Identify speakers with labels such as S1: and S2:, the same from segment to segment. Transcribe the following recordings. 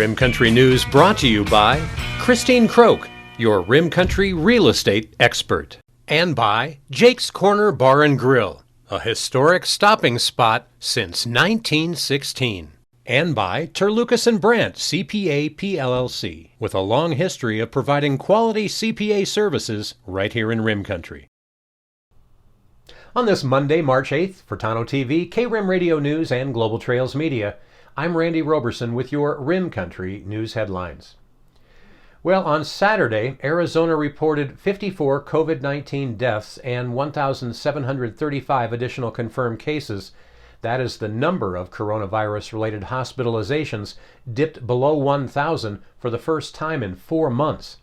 S1: Rim Country News brought to you by Christine Croak, your Rim Country real estate expert. And by Jake's Corner Bar and Grill, a historic stopping spot since 1916. And by Terlucas and Brandt CPA PLLC, with a long history of providing quality CPA services right here in Rim Country. On this Monday, March 8th, for Tano TV, K-Rim Radio News, and Global Trails Media, I'm Randy Roberson with your Rim Country News headlines. Well, on Saturday, Arizona reported 54 COVID-19 deaths and 1,735 additional confirmed cases. That is the number of coronavirus-related hospitalizations dipped below 1,000 for the first time in 4 months.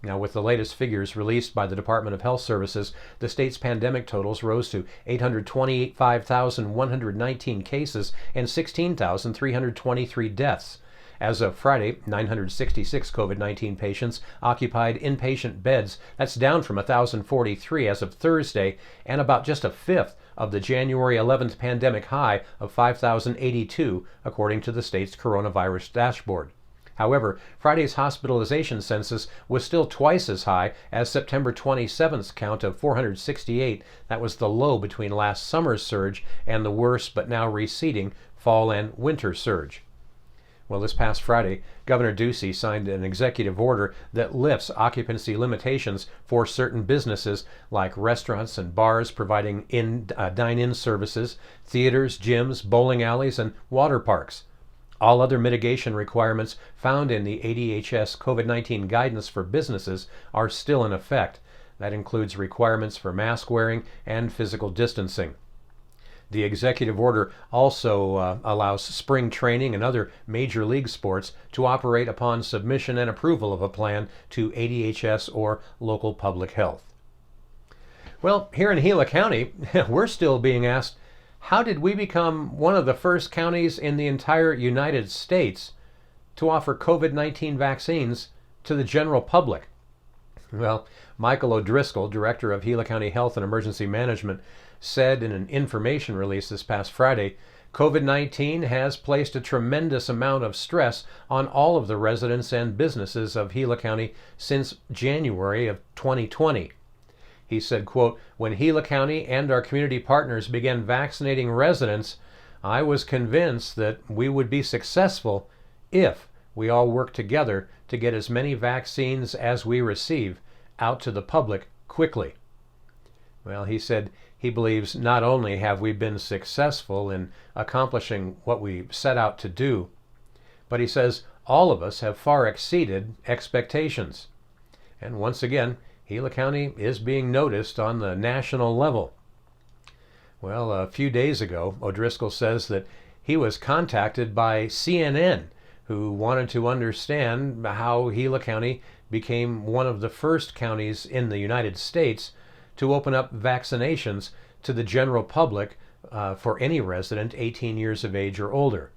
S1: Now, with the latest figures released by the Department of Health Services, the state's pandemic totals rose to 825,119 cases and 16,323 deaths. As of Friday, 966 COVID-19 patients occupied inpatient beds. That's down from 1,043 as of Thursday, and about just a fifth of the January 11th pandemic high of 5,082, according to the state's coronavirus dashboard. However, Friday's hospitalization census was still twice as high as September 27th's count of 468. That was the low between last summer's surge and the worse but now receding fall and winter surge. Well, this past Friday, Governor Ducey signed an executive order that lifts occupancy limitations for certain businesses like restaurants and bars providing dine-in services, theaters, gyms, bowling alleys, and water parks. All other mitigation requirements found in the ADHS COVID-19 guidance for businesses are still in effect. That includes requirements for mask wearing and physical distancing. The executive order also allows spring training and other major league sports to operate upon submission and approval of a plan to ADHS or local public health. Well, here in Gila County, we're still being asked, how did we become one of the first counties in the entire United States to offer COVID-19 vaccines to the general public? Well, Michael O'Driscoll, director of Gila County Health and Emergency Management, said in an information release this past Friday, COVID-19 has placed a tremendous amount of stress on all of the residents and businesses of Gila County since January of 2020. He said, quote, "When Gila County and our community partners began vaccinating residents, I was convinced that we would be successful if we all worked together to get as many vaccines as we receive out to the public quickly." Well, he said he believes not only have we been successful in accomplishing what we set out to do, but he says all of us have far exceeded expectations. And once again, Gila County is being noticed on the national level. Well, a few days ago, O'Driscoll says that he was contacted by CNN, who wanted to understand how Gila County became one of the first counties in the United States to open up vaccinations to the general public for any resident 18 years of age or older.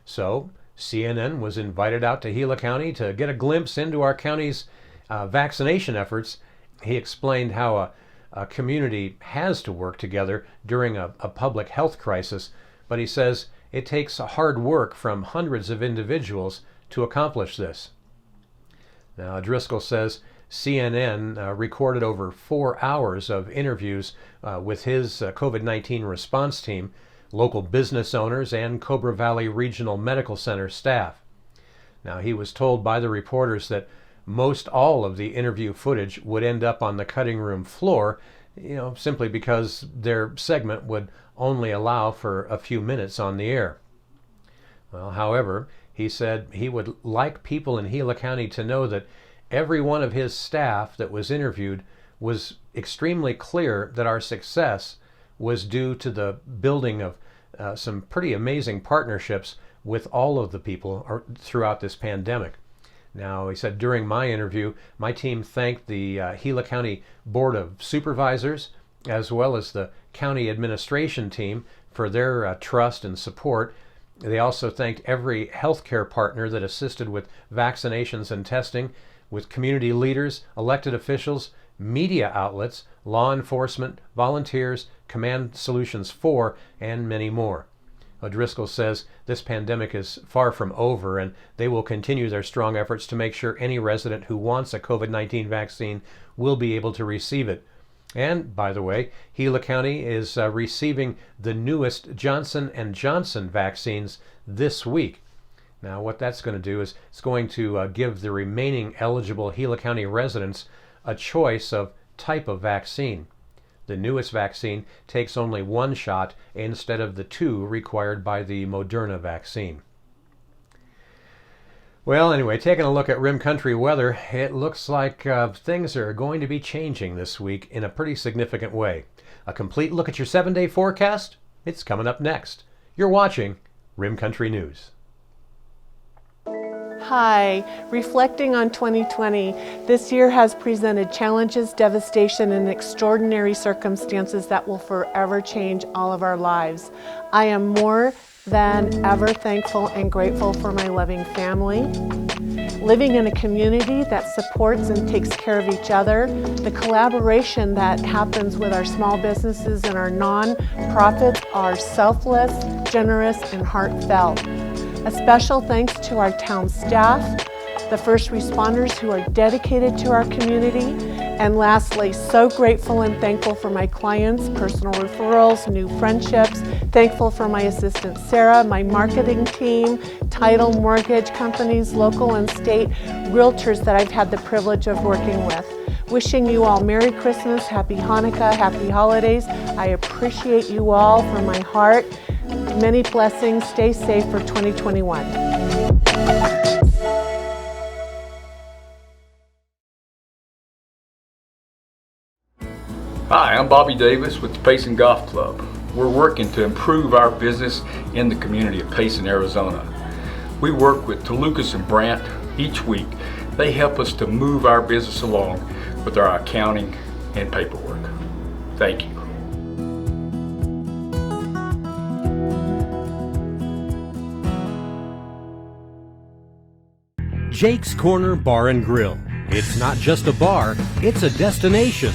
S1: So, CNN was invited out to Gila County to get a glimpse into our county's vaccination efforts. He explained how a community has to work together during a public health crisis, but he says it takes hard work from hundreds of individuals to accomplish this. Now, Driscoll says CNN recorded over 4 hours of interviews with his COVID-19 response team, local business owners, and Cobra Valley Regional Medical Center staff. Now, he was told by the reporters that most all of the interview footage would end up on the cutting room floor, simply because their segment would only allow for a few minutes on the air. Well, however, he said he would like people in Gila County to know that every one of his staff that was interviewed was extremely clear that our success was due to the building of some pretty amazing partnerships with all of the people throughout this pandemic. Now, he said, during my interview, my team thanked the Gila County Board of Supervisors as well as the county administration team for their trust and support. They also thanked every healthcare partner that assisted with vaccinations and testing, with community leaders, elected officials, media outlets, law enforcement, volunteers, Command Solutions 4, and many more. O'Driscoll says this pandemic is far from over, and they will continue their strong efforts to make sure any resident who wants a COVID-19 vaccine will be able to receive it. And, by the way, Gila County is receiving the newest Johnson & Johnson vaccines this week. Now, what that's going to do is it's going to give the remaining eligible Gila County residents a choice of type of vaccine. The newest vaccine takes only one shot instead of the two required by the Moderna vaccine. Well, anyway, taking a look at Rim Country weather, it looks like things are going to be changing this week in a pretty significant way. A complete look at your 7-day forecast? It's coming up next. You're watching Rim Country News.
S2: Hi, reflecting on 2020, this year has presented challenges, devastation, and extraordinary circumstances that will forever change all of our lives. I am more than ever thankful and grateful for my loving family, living in a community that supports and takes care of each other, the collaboration that happens with our small businesses and our non-profits are selfless, generous, and heartfelt. A special thanks to our town staff, the first responders who are dedicated to our community, and lastly, so grateful and thankful for my clients, personal referrals, new friendships, thankful for my assistant Sarah, my marketing team, title, mortgage companies, local and state, realtors that I've had the privilege of working with. Wishing you all Merry Christmas, Happy Hanukkah, Happy Holidays. I appreciate you all from my heart. Many blessings. Stay safe for 2021.
S3: Hi, I'm Bobby Davis with the Payson Golf Club. We're working to improve our business in the community of Payson, Arizona. We work with DeLucas and Brandt each week. They help us to move our business along with our accounting and paperwork. Thank you.
S1: Jake's Corner Bar and Grill. It's not just a bar, it's a destination.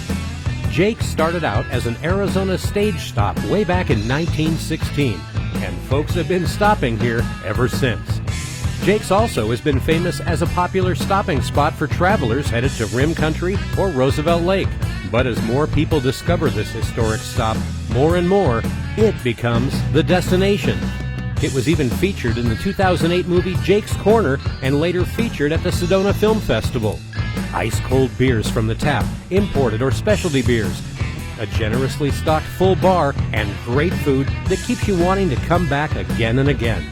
S1: Jake started out as an Arizona stage stop way back in 1916, and folks have been stopping here ever since. Jake's also has been famous as a popular stopping spot for travelers headed to Rim Country or Roosevelt Lake. But as more people discover this historic stop, more and more, it becomes the destination. It was even featured in the 2008 movie Jake's Corner and later featured at the Sedona Film Festival. Ice-cold beers from the tap, imported or specialty beers, a generously stocked full bar, and great food that keeps you wanting to come back again and again.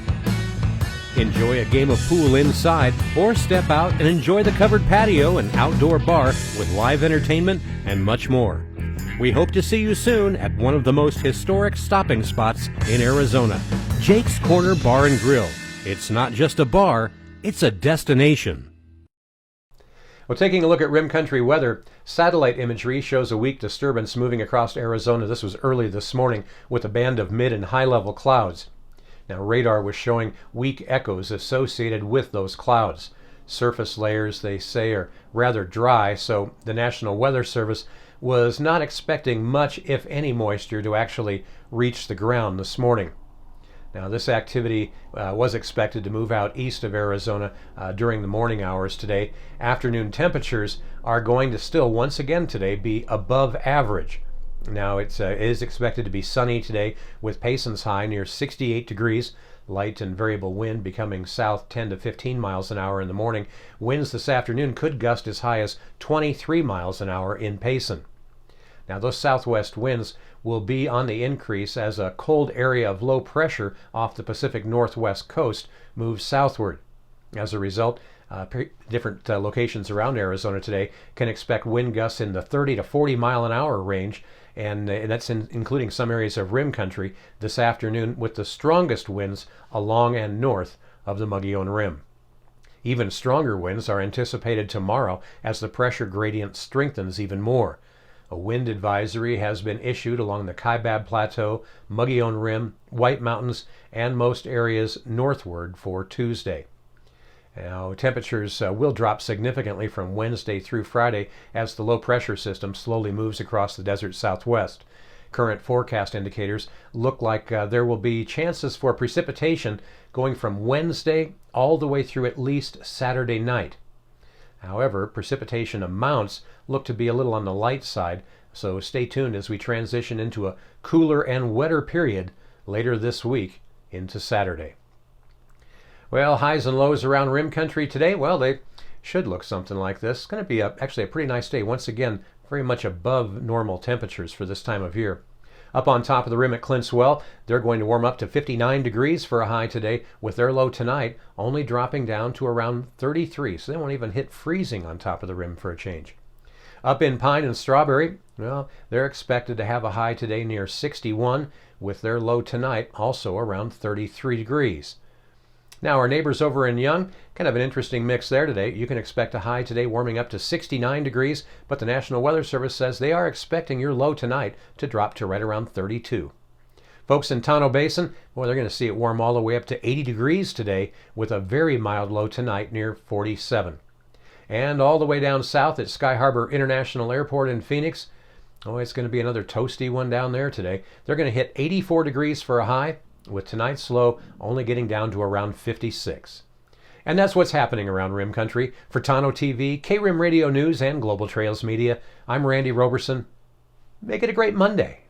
S1: Enjoy a game of pool inside or step out and enjoy the covered patio and outdoor bar with live entertainment and much more. We hope to see you soon at one of the most historic stopping spots in Arizona, Jake's Corner Bar and Grill. It's not just a bar, it's a destination. Well, taking a look at Rim Country weather, satellite imagery shows a weak disturbance moving across Arizona. This was early this morning with a band of mid and high-level clouds. Now, radar was showing weak echoes associated with those clouds. Surface layers, they say, are rather dry, so the National Weather Service was not expecting much, if any, moisture to actually reach the ground this morning. Now, this activity was expected to move out east of Arizona during the morning hours today. Afternoon temperatures are going to still once again today be above average. Now, it is expected to be sunny today with Payson's high near 68 degrees. Light and variable wind becoming south 10 to 15 miles an hour in the morning. Winds this afternoon could gust as high as 23 miles an hour in Payson. Now, those southwest winds will be on the increase as a cold area of low pressure off the Pacific Northwest coast moves southward. As a result, different locations around Arizona today can expect wind gusts in the 30 to 40 mile an hour range, and that's including some areas of Rim Country this afternoon, with the strongest winds along and north of the Mogollon Rim. Even stronger winds are anticipated tomorrow as the pressure gradient strengthens even more. A wind advisory has been issued along the Kaibab Plateau, Mogollon Rim, White Mountains, and most areas northward for Tuesday. Now, temperatures will drop significantly from Wednesday through Friday as the low pressure system slowly moves across the desert southwest. Current forecast indicators look like there will be chances for precipitation going from Wednesday all the way through at least Saturday night. However, precipitation amounts look to be a little on the light side, so stay tuned as we transition into a cooler and wetter period later this week into Saturday. Well, highs and lows around Rim Country today, well, they should look something like this. It's going to be actually a pretty nice day. Once again, very much above normal temperatures for this time of year. Up on top of the rim at Clintswell, they're going to warm up to 59 degrees for a high today, with their low tonight only dropping down to around 33, so they won't even hit freezing on top of the rim for a change. Up in Pine and Strawberry, well, they're expected to have a high today near 61, with their low tonight also around 33 degrees. Now, our neighbors over in Young, kind of an interesting mix there today. You can expect a high today warming up to 69 degrees, but the National Weather Service says they are expecting your low tonight to drop to right around 32. Folks in Tonto Basin, well, they're going to see it warm all the way up to 80 degrees today with a very mild low tonight near 47. And all the way down south at Sky Harbor International Airport in Phoenix, oh, it's going to be another toasty one down there today. They're going to hit 84 degrees for a high, with tonight's low only getting down to around 56. And that's what's happening around Rim Country. For Tonto TV, K-Rim Radio News, and Global Trails Media, I'm Randy Roberson. Make it a great Monday.